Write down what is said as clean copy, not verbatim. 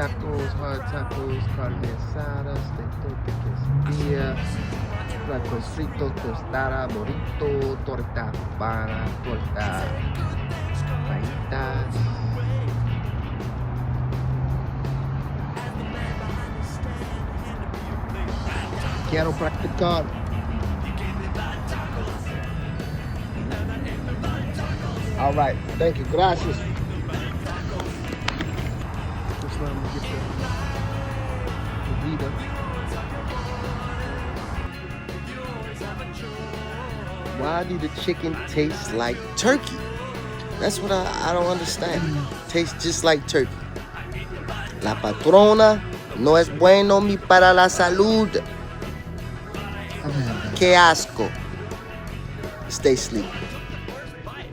tacos, hard tacos, carne asada, steak torta, quesadilla, platos fritos, tostada, burrito, torta cubana, torta fajitas. Quiero practicar. All right, thank you, gracias. Just let me get the vida. Why do the chicken taste like turkey? That's what I don't understand. Tastes just like turkey. La Patrona no es bueno ni para la salud. Qué asco. Stay sleepy.